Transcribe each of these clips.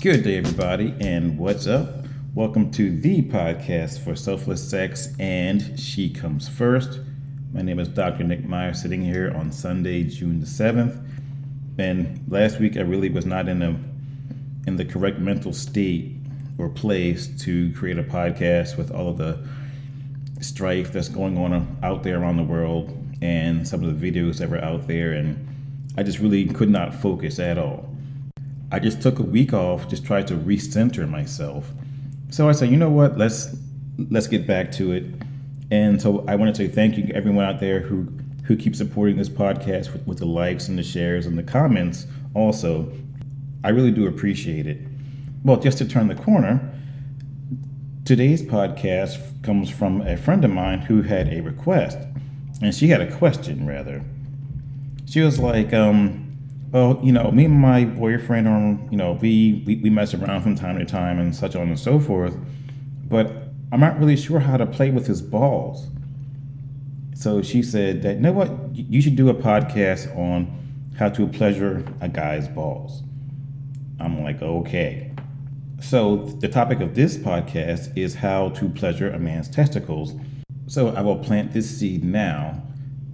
Good day, everybody, and what's up? Welcome to the podcast for selfless sex and She Comes First. My name is Dr. Nick Meyer, sitting here on Sunday, June the 7th. And last week, I really was not in the correct mental state or place to create a podcast with all of the strife that's going on out there around the world and some of the videos that were out there, and I just really could not focus at all. I just took a week off, just tried to recenter myself. So I said, you know what, let's get back to it. And so I want to say thank you to everyone out there who keeps supporting this podcast with the likes and the shares and the comments also. I really do appreciate it. Well, just to turn the corner, today's podcast comes from a friend of mine who had a request, and she had a question rather. She was like, well, me and my boyfriend, we mess around from time to time and such on and so forth, but I'm not really sure how to play with his balls. So she said that, you know what, you should do a podcast on how to pleasure a guy's balls. I'm like, okay. So the topic of this podcast is how to pleasure a man's testicles. So I will plant this seed now,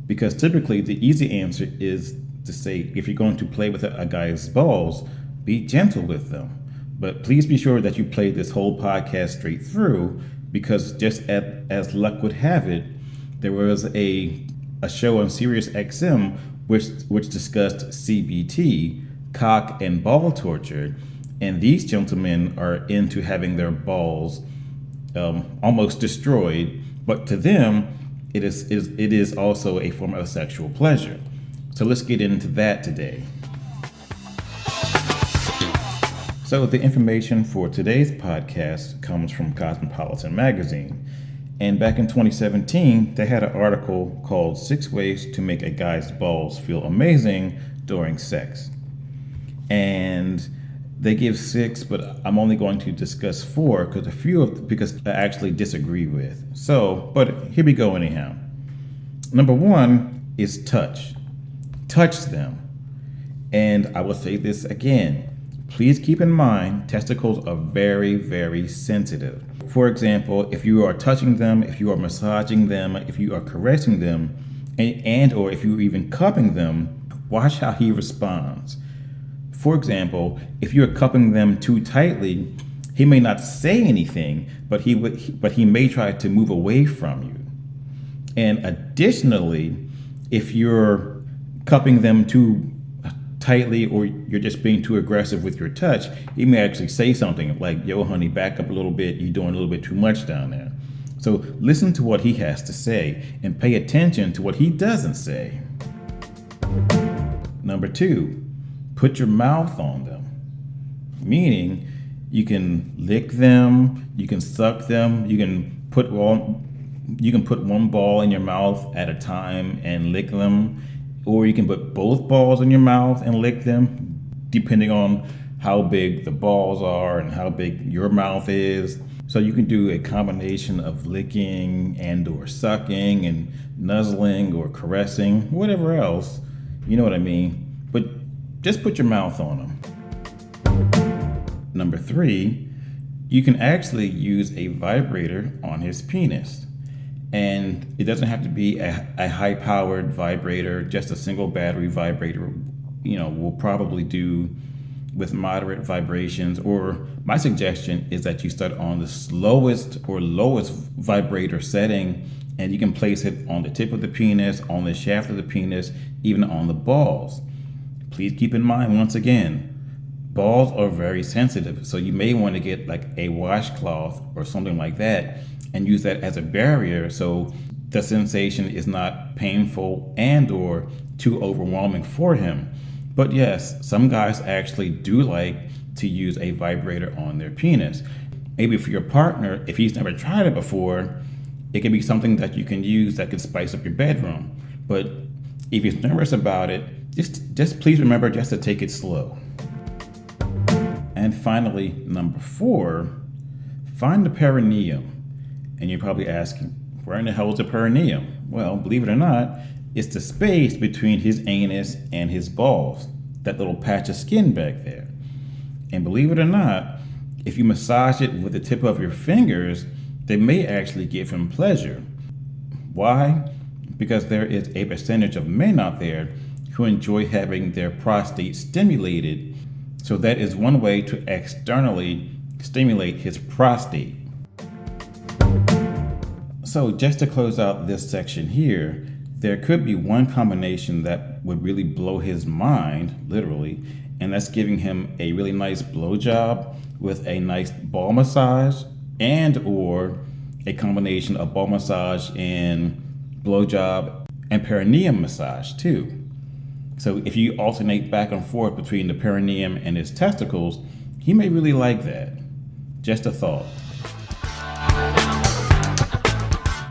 because typically the easy answer is to say, if you're going to play with a guy's balls, be gentle with them. But please be sure that you play this whole podcast straight through, because just as luck would have it, there was a show on Sirius XM which discussed CBT, cock and ball torture, and these gentlemen are into having their balls almost destroyed, but to them it is also a form of sexual pleasure. So let's get into that today. So the information for today's podcast comes from Cosmopolitan magazine. And back in 2017, they had an article called 6 Ways to Make a Guy's Balls Feel Amazing During Sex. And they give 6, but I'm only going to discuss 4 because I actually disagree with. So, but here we go anyhow. Number 1 is touch. Touch them. And I will say this again. Please keep in mind, testicles are very, very sensitive. For example, if you are touching them, if you are massaging them, if you are caressing them, and or if you're even cupping them, watch how he responds. For example, if you're cupping them too tightly, he may not say anything, but he may try to move away from you. And additionally, if you're cupping them too tightly or you're just being too aggressive with your touch, he may actually say something like, yo, honey, back up a little bit. You're doing a little bit too much down there. So listen to what he has to say and pay attention to what he doesn't say. Number 2, put your mouth on them. Meaning you can lick them, you can suck them, you can put one ball in your mouth at a time and lick them. Or you can put both balls in your mouth and lick them, depending on how big the balls are and how big your mouth is. So you can do a combination of licking and or sucking and nuzzling or caressing, whatever else, you know what I mean. But just put your mouth on them. Number 3, you can actually use a vibrator on his penis. And it doesn't have to be a high-powered vibrator. Just a single battery vibrator, will probably do with moderate vibrations. Or my suggestion is that you start on the slowest or lowest vibrator setting, and you can place it on the tip of the penis, on the shaft of the penis, even on the balls. Please keep in mind, once again, balls are very sensitive. So you may want to get like a washcloth or something like that and use that as a barrier so the sensation is not painful and or too overwhelming for him. But yes, some guys actually do like to use a vibrator on their penis. Maybe for your partner, if he's never tried it before, it can be something that you can use that can spice up your bedroom. But if he's nervous about it, just please remember just to take it slow. And finally, number 4, find the perineum. And you're probably asking, where in the hell is the perineum? Well, believe it or not, it's the space between his anus and his balls, that little patch of skin back there. And believe it or not, if you massage it with the tip of your fingers, they may actually give him pleasure. Why? Because there is a percentage of men out there who enjoy having their prostate stimulated. So that is one way to externally stimulate his prostate. So just to close out this section here, there could be one combination that would really blow his mind, literally, and that's giving him a really nice blowjob with a nice ball massage, and or a combination of ball massage and blowjob and perineum massage too. So if you alternate back and forth between the perineum and his testicles, he may really like that. Just a thought.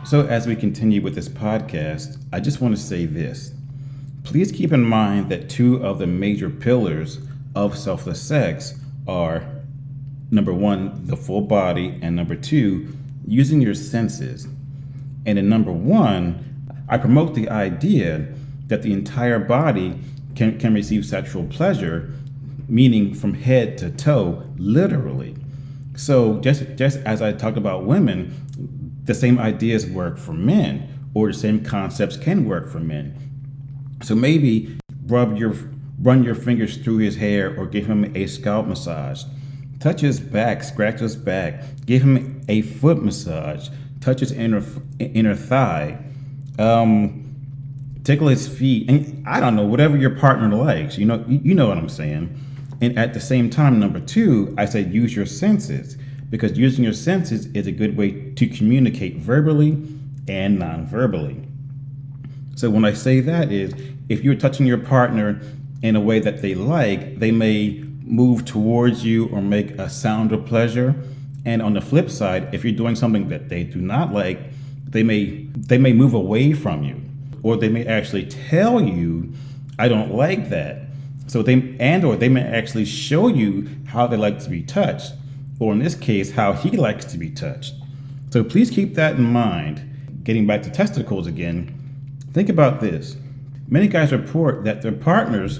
So as we continue with this podcast, I just want to say this. Please keep in mind that two of the major pillars of selfless sex are, number one, the full body, and number two, using your senses. And in number one, I promote the idea that the entire body can receive sexual pleasure, meaning from head to toe, literally. So just as I talked about women, the same ideas work for men, or the same concepts can work for men. So maybe run your fingers through his hair or give him a scalp massage. Touch his back, scratch his back, give him a foot massage, touch his inner thigh, tickle his feet, and I don't know, whatever your partner likes. You know what I'm saying. And at the same time, number two, I said use your senses, because using your senses is a good way to communicate verbally and non-verbally. So when I say that is, if you're touching your partner in a way that they like, they may move towards you or make a sound of pleasure. And on the flip side, if you're doing something that they do not like, they may move away from you, or they may actually tell you, I don't like that. So they may actually show you how they like to be touched, or in this case, how he likes to be touched. So please keep that in mind. Getting back to testicles again, think about this. Many guys report that their partners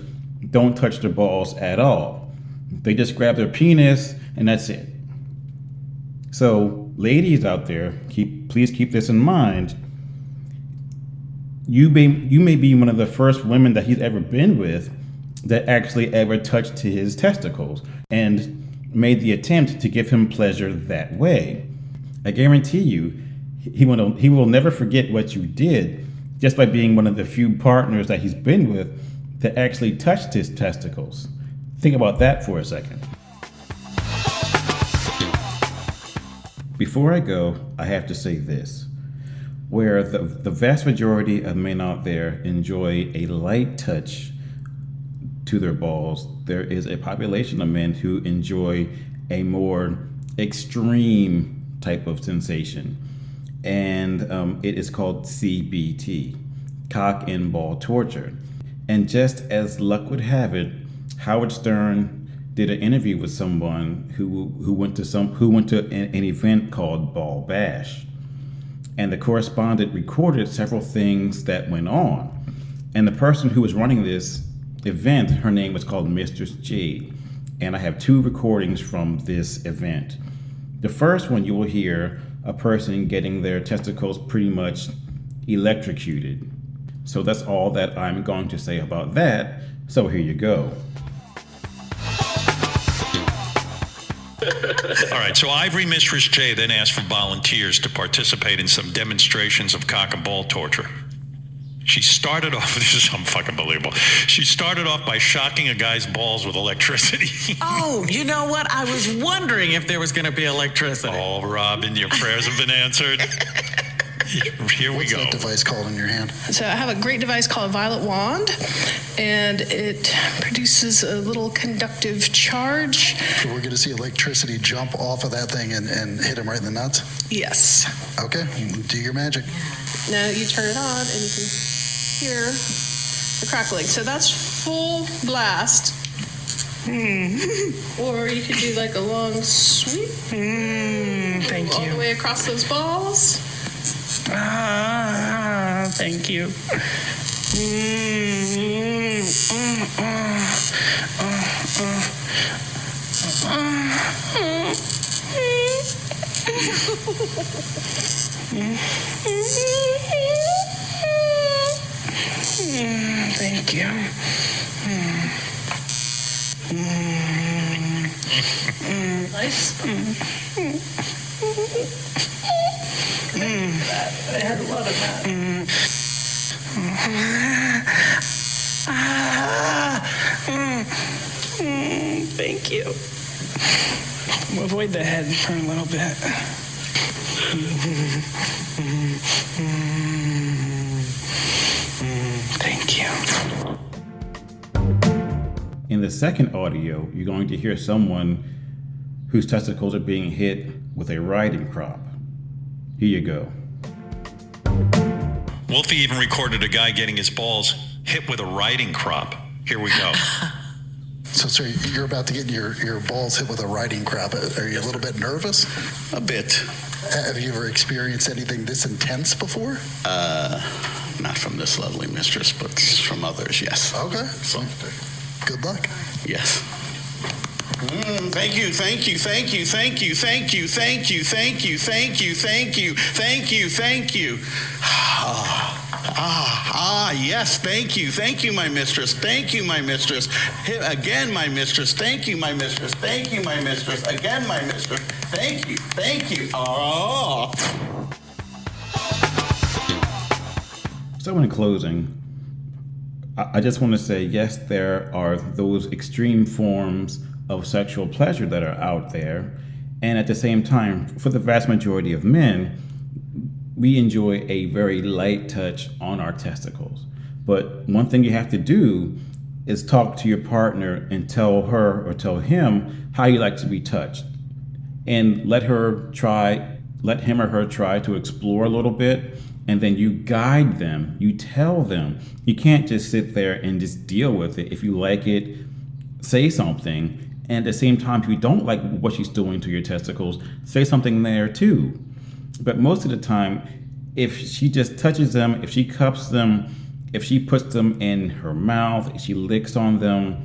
don't touch their balls at all. They just grab their penis and that's it. So ladies out there, please keep this in mind. You may be one of the first women that he's ever been with that actually ever touched his testicles and made the attempt to give him pleasure that way. I guarantee you, he will never forget what you did just by being one of the few partners that he's been with that actually touched his testicles. Think about that for a second. Before I go, I have to say this. Where the vast majority of men out there enjoy a light touch to their balls, there is a population of men who enjoy a more extreme type of sensation. And it is called CBT, cock and ball torture. And just as luck would have it, Howard Stern did an interview with someone who went to an event called Ball Bash. And the correspondent recorded several things that went on. And the person who was running this event, her name was called Mistress Jade. And I have two recordings from this event. The first one, you will hear a person getting their testicles pretty much electrocuted. So that's all that I'm going to say about that. So here you go. All right, so Ivory Mistress J then asked for volunteers to participate in some demonstrations of cock and ball torture. She started off, this is unfucking-believable. She started off by shocking a guy's balls with electricity. Oh, you know what? I was wondering if there was going to be electricity. Oh, Robin, your prayers have been answered. Here we What's go. that device called in your hand? So I have a great device called a violet wand, and it produces a little conductive charge. So we're going to see electricity jump off of that thing and hit him right in the nuts? Yes. Okay, do your magic. Now you turn it on, and you can hear the crackling. So that's full blast. Or you could do like a long sweep. Thank all you. the way across those balls. Thank you. Thank you. Nice. I had a lot of that. Thank you. Avoid the head for a little bit. Thank you. In the second audio, you're going to hear someone whose testicles are being hit with a riding crop. Here you go. Wolfie even recorded a guy getting his balls hit with a riding crop. Here we go. So, sir, you're about to get your balls hit with a riding crop. Are you a little bit nervous? A bit. Have you ever experienced anything this intense before? Not from this lovely mistress, but from others, yes. Okay. So, good luck. Yes. Thank you, thank you, thank you, thank you, thank you, thank you, thank you, thank you, thank you, thank you, thank you. Yes, thank you, my mistress, thank you, my mistress. Again, my mistress, thank you, my mistress, thank you, my mistress, again, my mistress, thank you. Oh. So in closing, I just want to say, yes, there are those extreme forms of sexual pleasure that are out there. And at the same time, for the vast majority of men, we enjoy a very light touch on our testicles. But one thing you have to do is talk to your partner and tell her or tell him how you like to be touched. And let him or her try to explore a little bit. And then you guide them, you tell them. You can't just sit there and just deal with it. If you like it, say something. And at the same time, if you don't like what she's doing to your testicles, say something there too. But most of the time, if she just touches them, if she cups them, if she puts them in her mouth, if she licks on them,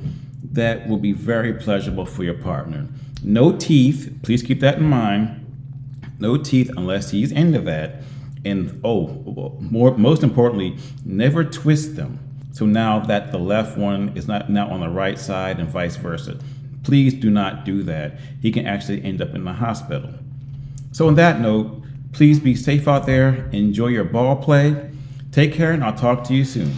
that will be very pleasurable for your partner. No teeth, please keep that in mind. No teeth unless he's into that. And most importantly, never twist them. So now that the left one is not now on the right side and vice versa. Please do not do that. He can actually end up in the hospital. So on that note, please be safe out there. Enjoy your ball play. Take care, and I'll talk to you soon.